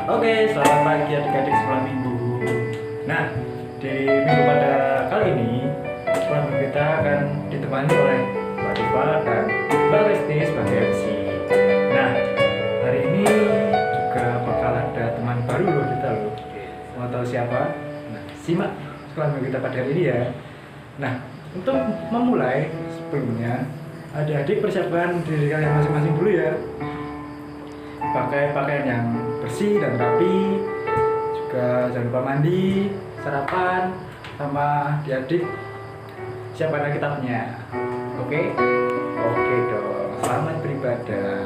Oke, selamat pagi adik-adik sekolah minggu. Nah, di minggu pada kali ini sekolah minggu kita akan ditemani oleh Mbak Tifa dan Mbak Resti sebagai MC. Nah, hari ini juga bakal ada teman baru loh kita loh. Mau tahu siapa? Nah, simak sekolah minggu kita pada hari ini ya. Nah, untuk memulai sebelumnya adik-adik persiapkan diri kalian masing-masing dulu ya. Pakai pakaian yang bersih dan rapi, juga jangan lupa mandi, sarapan, sama adik-adik siapkan kitabnya. Oke? Oke dong, selamat beribadah.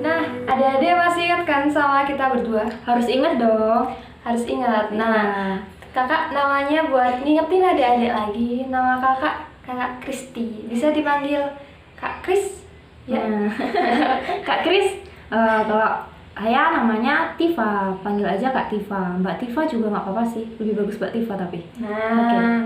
Nah, adik-adik masih ingat kan sama kita berdua? Harus ingat dong. Harus ingat. Nah, kakak namanya buat ngingetin adik-adik lagi. Nama kakak Kristi. Bisa dipanggil Kak Kris? Ya. Kak Kris, kalau saya namanya Tifa, panggil aja Kak Tifa. Mbak Tifa juga nggak apa-apa sih, lebih bagus Mbak Tifa tapi. Nah,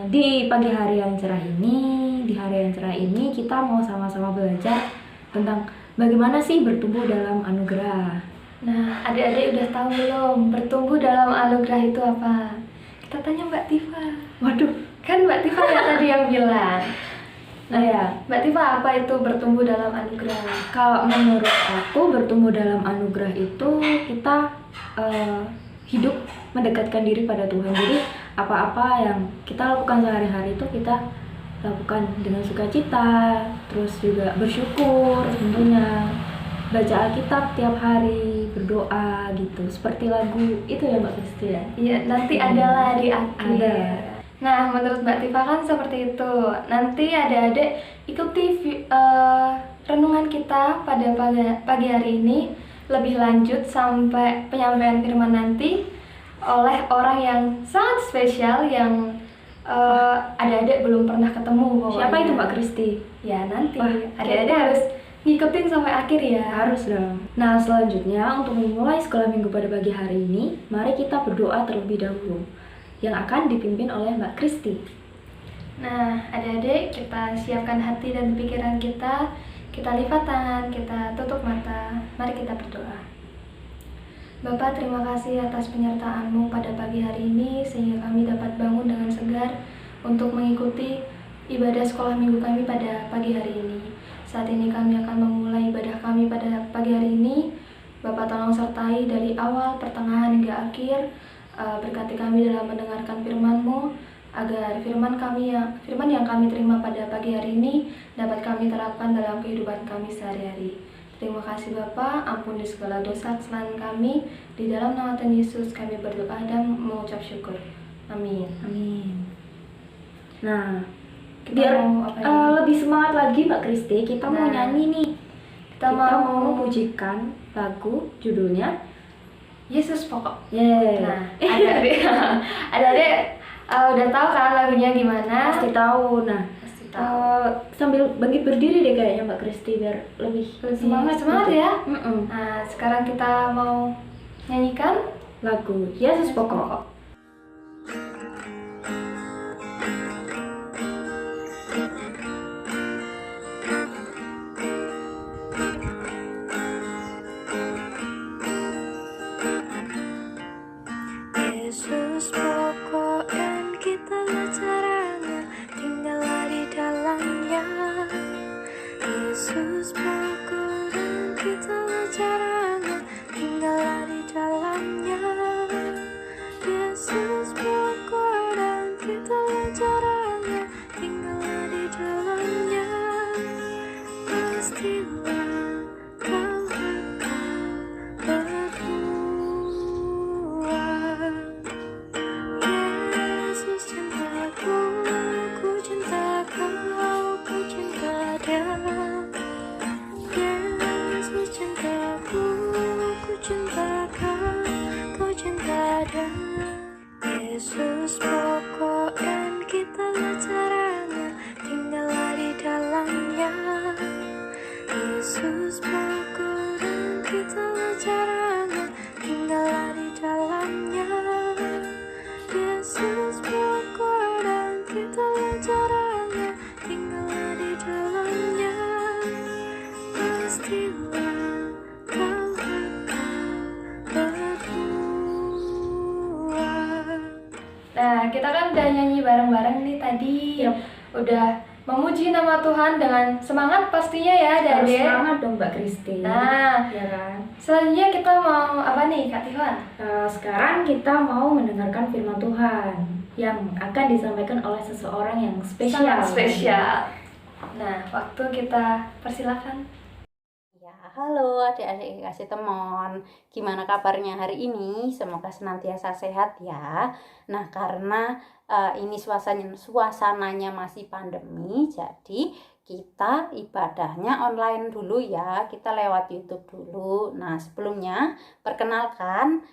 Di pagi hari yang cerah ini, kita mau sama-sama belajar tentang bagaimana sih bertumbuh dalam anugerah. nah, adik-adik udah tahu belum bertumbuh dalam anugerah itu apa? Kita tanya Mbak Tifa. Waduh, Kan Mbak Tifa ya tadi yang bilang. nah ya. Mbak Tifa, apa itu bertumbuh dalam anugerah? Kalau menurut aku bertumbuh dalam anugerah itu kita hidup mendekatkan diri pada Tuhan. Jadi apa-apa yang kita lakukan sehari-hari itu kita lakukan dengan sukacita, terus juga bersyukur tentunya. Baca Alkitab tiap hari, berdoa gitu. Seperti lagu itu ya Mbak Kristi ya. Iya, nanti adalah di akhir. Ada. Nah, menurut Mbak Tifa kan seperti itu. Nanti adik-adik ikuti renungan kita pada pagi hari ini lebih lanjut sampai penyampaian firman nanti oleh orang yang sangat spesial yang adik-adik belum pernah ketemu pokoknya. Siapa itu Mbak Kristi? Ya, nanti Wah, adik-adik harus ngikutin sampai akhir ya. Harus dong. Nah, selanjutnya untuk memulai sekolah minggu pada pagi hari ini, mari kita berdoa terlebih dahulu yang akan dipimpin oleh Mbak Kristi. Nah, adik-adik kita siapkan hati dan pikiran kita lipat tangan, kita tutup mata, mari kita berdoa. Bapak, terima kasih atas penyertaan-Mu pada pagi hari ini sehingga kami dapat bangun dengan segar untuk mengikuti ibadah sekolah minggu kami pada pagi hari ini. Saat ini kami akan memulai ibadah kami pada pagi hari ini. Bapak tolong sertai dari awal, pertengahan hingga akhir. Berkati kami dalam mendengarkan firman-Mu, agar firman yang kami terima pada pagi hari ini dapat kami terapkan dalam kehidupan kami sehari-hari. Terima kasih Bapa, ampuni segala dosa kesalahan kami. Di dalam nama Tuhan Yesus kami berdoa dan mengucap syukur. Amin. Amin. Nah, Kita biar mau apa ini? lebih semangat lagi Mbak Kristi, kita mau Nah, nyanyi nih. Kita mau memujikan lagu judulnya Yesus pokok. Yeay. Nah, adik-adik udah tahu kan lagunya gimana? Pasti tahu. Nah, Pasti tahu. sambil bangkit berdiri deh kayaknya Mbak Kristi biar lebih Semangat gitu. ya. Mm-mm. Nah, sekarang kita mau nyanyikan Lagu Yesus Pokok. Yesus pokok dan kita caranya, tinggallah di dalamnya. Yesus pokok dan kita caranya, tinggallah di dalamnya. Yesus pokok dan kita caranya, tinggallah di dalamnya. Pastilah kau akan berbuah. Yesus cintaku, ku cinta kau, ku cinta dia. Yesus cintaku, ku cinta kau, ku cinta dia. Yesus pokok dan kita caranya, tinggallah di dalamnya. Yesus pokok dan kita caranya, tinggallah di dalamnya. Yesus pokok dan kita caranya, tinggallah di dalamnya. Pastilah kau bareng-bareng nih tadi. Yap. Udah memuji nama Tuhan dengan semangat pastinya ya Harus adik-adik. semangat dong Mbak Kristi. Nah, Ya kan? selanjutnya kita mau apa nih Kak Tifa? Sekarang kita mau mendengarkan firman Tuhan yang akan disampaikan oleh seseorang yang spesial. Sangat spesial. Nah, waktu kita persilakan. Ya, halo adik-adik kasih temon. Gimana kabarnya hari ini? Semoga senantiasa sehat ya. Nah, karena ini suasananya masih pandemi, jadi kita ibadahnya online dulu ya. Kita lewat YouTube dulu. Nah, sebelumnya perkenalkan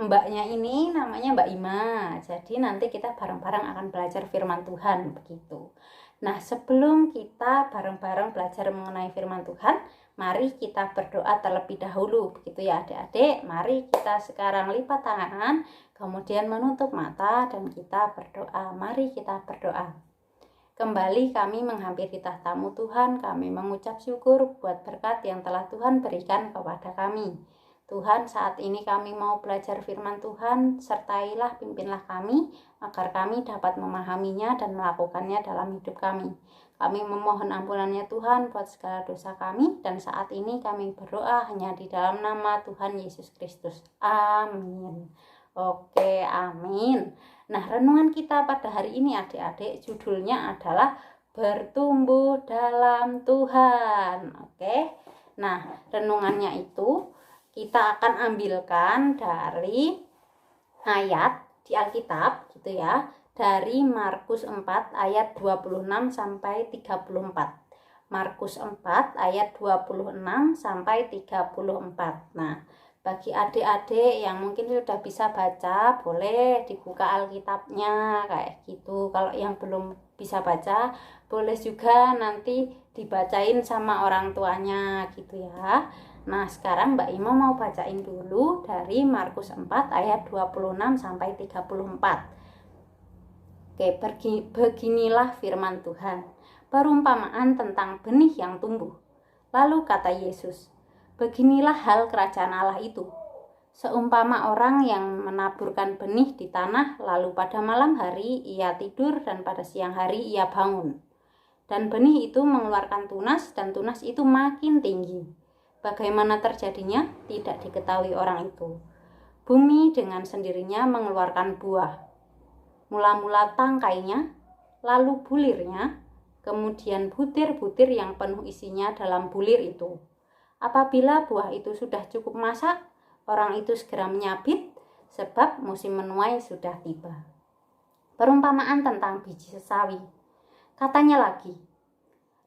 mbaknya ini namanya Mbak Ima. Jadi nanti kita bareng-bareng akan belajar firman Tuhan begitu. Nah, sebelum kita bareng-bareng belajar mengenai firman Tuhan, mari kita berdoa terlebih dahulu, begitu ya adik-adik. Mari kita sekarang lipat tangan, kemudian menutup mata dan kita berdoa. Mari kita berdoa. Kembali kami menghampiri tahta-Mu Tuhan, kami mengucap syukur buat berkat yang telah Tuhan berikan kepada kami. Tuhan, saat ini kami mau belajar firman Tuhan, sertailah, pimpinlah kami, agar kami dapat memahaminya dan melakukannya dalam hidup kami. Kami memohon ampunannya Tuhan buat segala dosa kami, dan saat ini kami berdoa hanya di dalam nama Tuhan Yesus Kristus. Amin. Oke, amin. Nah, renungan kita pada hari ini adik-adik, judulnya adalah bertumbuh dalam Tuhan. Oke. Nah, renungannya itu kita akan ambilkan dari ayat di Alkitab gitu ya, dari Markus 4 ayat 26 sampai 34. Markus 4 ayat 26 sampai 34. Nah, bagi adik-adik yang mungkin sudah bisa baca, boleh dibuka Alkitabnya kayak gitu. Kalau yang belum bisa baca, boleh juga nanti dibacain sama orang tuanya gitu ya. Nah, sekarang Mbak Ima mau bacain dulu dari Markus 4 ayat 26 sampai 34. Oke, beginilah firman Tuhan. Perumpamaan tentang benih yang tumbuh. Lalu kata Yesus, beginilah hal kerajaan Allah itu. Seumpama orang yang menaburkan benih di tanah, lalu pada malam hari ia tidur dan pada siang hari ia bangun. Dan benih itu mengeluarkan tunas dan tunas itu makin tinggi. Bagaimana terjadinya? Tidak diketahui orang itu. Bumi dengan sendirinya mengeluarkan buah. Mula-mula tangkainya, lalu bulirnya, kemudian butir-butir yang penuh isinya dalam bulir itu. Apabila buah itu sudah cukup masak, orang itu segera menyabit, sebab musim menuai sudah tiba. Perumpamaan tentang biji sesawi. Katanya lagi,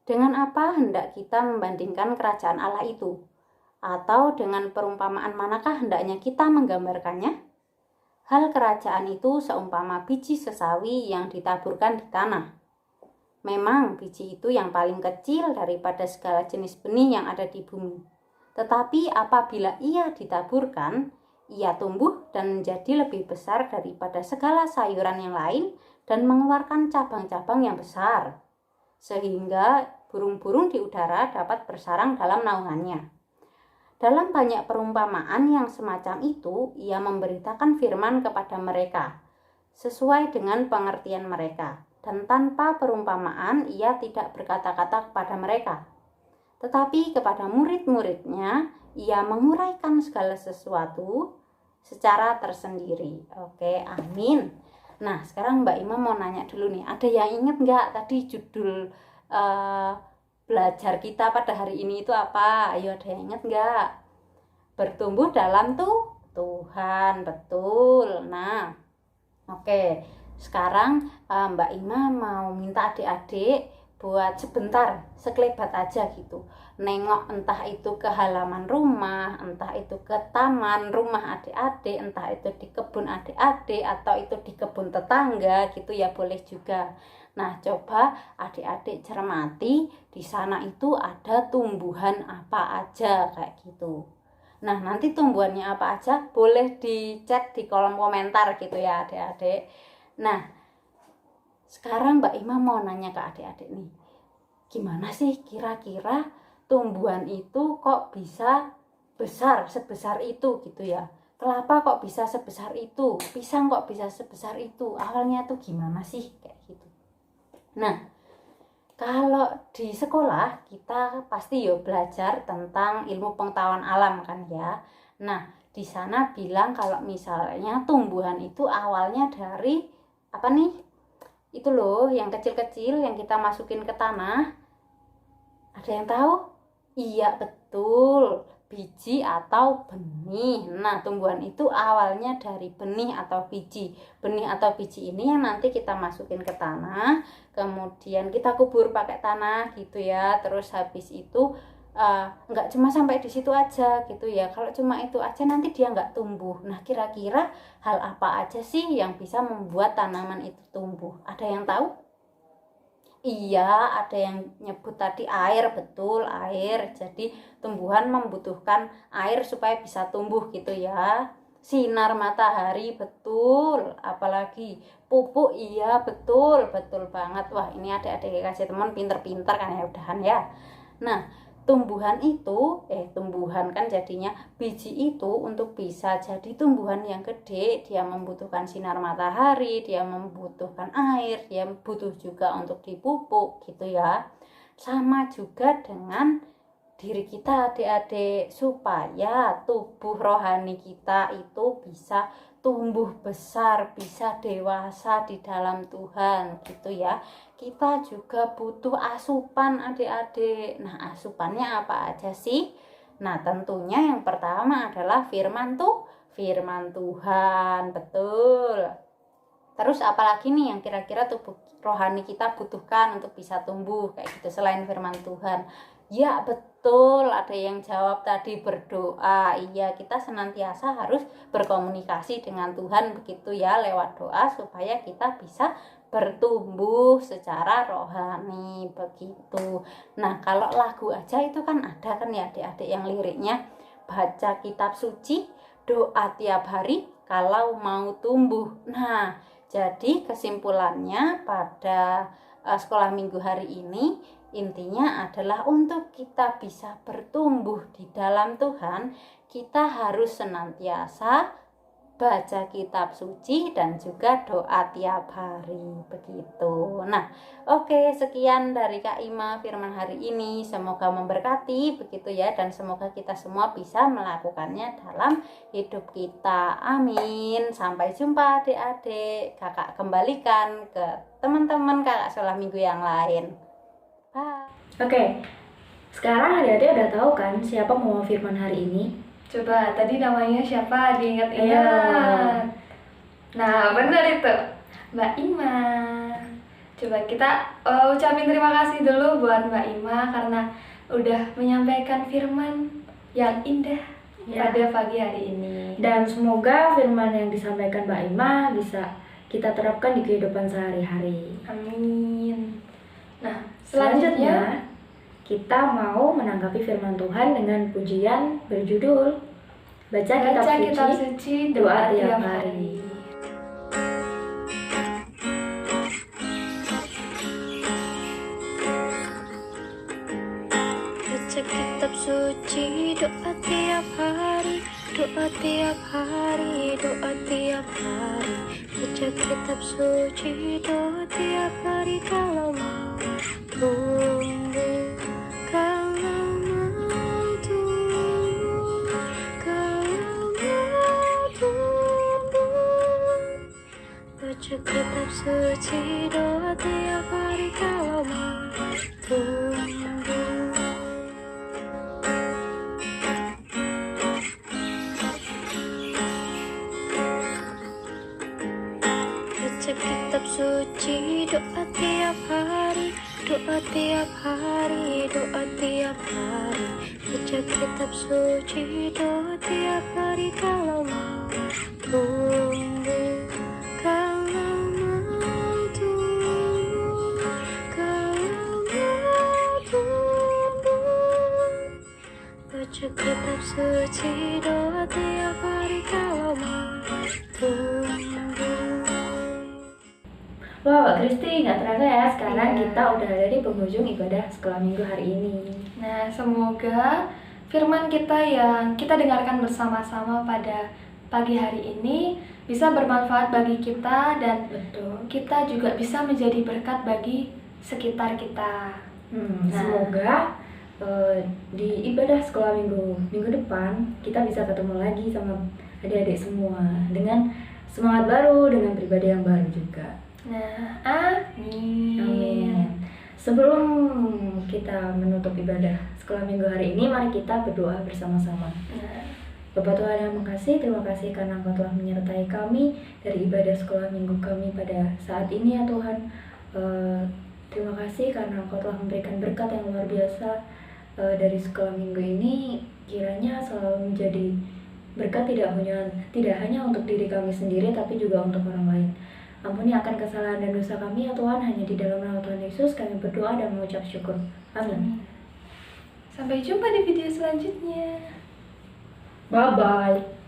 dengan apa hendak kita membandingkan kerajaan Allah itu? Atau dengan perumpamaan manakah hendaknya kita menggambarkannya? Hal kerajaan itu seumpama biji sesawi yang ditaburkan di tanah. Memang biji itu yang paling kecil daripada segala jenis benih yang ada di bumi. Tetapi apabila ia ditaburkan, ia tumbuh dan menjadi lebih besar daripada segala sayuran yang lain dan mengeluarkan cabang-cabang yang besar, sehingga burung-burung di udara dapat bersarang dalam naungannya. Dalam banyak perumpamaan yang semacam itu, ia memberitakan firman kepada mereka, sesuai dengan pengertian mereka. Dan tanpa perumpamaan, ia tidak berkata-kata kepada mereka. Tetapi kepada murid-muridnya, ia menguraikan segala sesuatu secara tersendiri. Oke, amin. Nah, sekarang Mbak Ima mau nanya dulu nih, ada yang ingat nggak tadi judul belajar kita pada hari ini itu apa? Ayo, ada yang ingat nggak? Bertumbuh dalam Tuhan, betul. Nah, oke. Sekarang Mbak Ima mau minta adik-adik buat sebentar, sekelebat aja gitu, nengok entah itu ke halaman rumah, entah itu ke taman rumah adik-adik, entah itu di kebun adik-adik, atau itu di kebun tetangga gitu ya, boleh juga. Nah, coba adik-adik cermati, di sana itu ada tumbuhan apa aja kayak gitu. Nah, nanti tumbuhannya apa aja boleh di-chat di kolom komentar gitu ya adik-adik. Nah, sekarang Mbak Ima mau nanya ke adik-adik nih, gimana sih kira-kira tumbuhan itu kok bisa besar sebesar itu gitu ya? kelapa kok bisa sebesar itu, pisang kok bisa sebesar itu, awalnya tuh gimana sih, kayak gitu. Nah, kalau di sekolah kita pasti ya belajar tentang ilmu pengetahuan alam kan ya. Nah, di sana bilang kalau misalnya tumbuhan itu awalnya dari apa nih? Itu loh yang kecil-kecil yang kita masukin ke tanah. Ada yang tahu? Iya, betul. Biji atau benih. Nah, tumbuhan itu awalnya dari benih atau biji. Benih atau biji ini yang nanti kita masukin ke tanah, kemudian kita kubur pakai tanah gitu ya. Terus habis itu nggak cuma sampai di situ aja gitu ya. Kalau cuma itu aja nanti dia nggak tumbuh. Nah, kira-kira hal apa aja sih yang bisa membuat tanaman itu tumbuh? Ada yang tahu? Iya, ada yang nyebut tadi air, betul, air. Jadi tumbuhan membutuhkan air supaya bisa tumbuh gitu ya. Sinar matahari, betul. Apalagi pupuk, iya, betul, betul banget. Wah, ini adik-adik kasih teman pinter-pinter kan ya, udahan ya. Nah, tumbuhan kan jadinya biji itu untuk bisa jadi tumbuhan yang gede, dia membutuhkan sinar matahari, dia membutuhkan air, dia butuh juga untuk dipupuk gitu ya. Sama juga dengan diri kita adik-adik, supaya tubuh rohani kita itu bisa tumbuh besar, bisa dewasa di dalam Tuhan gitu ya. Kita juga butuh asupan adik-adik. Nah, asupannya apa aja sih? Nah, tentunya yang pertama adalah firman Tuhan, betul. Terus apalagi nih yang kira-kira tubuh rohani kita butuhkan untuk bisa tumbuh kayak gitu selain firman Tuhan? Ya, betul, ada yang jawab tadi berdoa. Iya, kita senantiasa harus berkomunikasi dengan Tuhan begitu ya, lewat doa supaya kita bisa bertumbuh secara rohani begitu. Nah, kalau lagu aja itu kan ada kan ya adik-adik yang liriknya, baca kitab suci, doa tiap hari kalau mau tumbuh. Nah, jadi kesimpulannya pada sekolah minggu hari ini intinya adalah untuk kita bisa bertumbuh di dalam Tuhan, kita harus senantiasa baca kitab suci dan juga doa tiap hari begitu. Nah, oke, sekian dari Kak Ima firman hari ini, semoga memberkati begitu ya, dan semoga kita semua bisa melakukannya dalam hidup kita. Amin. Sampai jumpa adik-adik. Kakak kembalikan ke teman-teman kakak sekolah minggu yang lain. Bye. Oke, sekarang adik-adik udah tahu kan siapa pembawa firman hari ini? Coba tadi namanya siapa? Diingat-ingat. Iya. Nah, benar itu, Mbak Ima. Coba kita ucapin terima kasih dulu buat Mbak Ima karena udah menyampaikan firman yang indah Ya. pada pagi hari ini. Dan semoga firman yang disampaikan Mbak Ima bisa kita terapkan di kehidupan sehari-hari. Amin. Nah, Selanjutnya, kita mau menanggapi firman Tuhan dengan pujian berjudul Baca Kitab Suci, Doa Tiap Hari. Baca kitab suci, doa tiap hari, doa tiap hari, doa tiap hari. Baca kitab suci, doa tiap hari kalau mau tumbuh, kalau mau tumbuh, kalau mau tumbuh. Baca kitab suci, doa tiap hari kalau mau tumbuh. Baca kitab suci, doa tiap hari, doa tiap hari, doa tiap hari. Baca kitab suci, doa tiap hari kalau mau tumbuh, kalau mau tumbuh, kalau mau tumbuh. Baca kitab suci, doa tiap hari kalau mau tumbuh. Wah, Mbak Kristi, nggak terasa ya sekarang Iya. kita udah ada di penghujung ibadah sekolah minggu hari ini. Nah, semoga firman kita yang kita dengarkan bersama-sama pada pagi hari ini bisa bermanfaat bagi kita dan Betul. kita juga bisa menjadi berkat bagi sekitar kita. Nah. Semoga di ibadah sekolah minggu depan kita bisa ketemu lagi sama adik-adik semua dengan semangat baru, dengan pribadi yang baru juga. Nah, amin. Amin. Sebelum kita menutup ibadah sekolah minggu hari ini, mari kita berdoa bersama-sama. Nah, Bapak Tuhan yang mengasihi, terima kasih karena Engkau telah menyertai kami dari ibadah sekolah minggu kami pada saat ini ya Tuhan. Terima kasih karena Engkau telah memberikan berkat yang luar biasa dari sekolah minggu ini. Kiranya selalu menjadi berkat tidak hanya untuk diri kami sendiri, tapi juga untuk orang lain. Ampuni akan kesalahan dan dosa kami ya Tuhan, hanya di dalam nama Tuhan Yesus kami berdoa dan mengucap syukur. Amin. sampai jumpa di video selanjutnya. Bye-bye.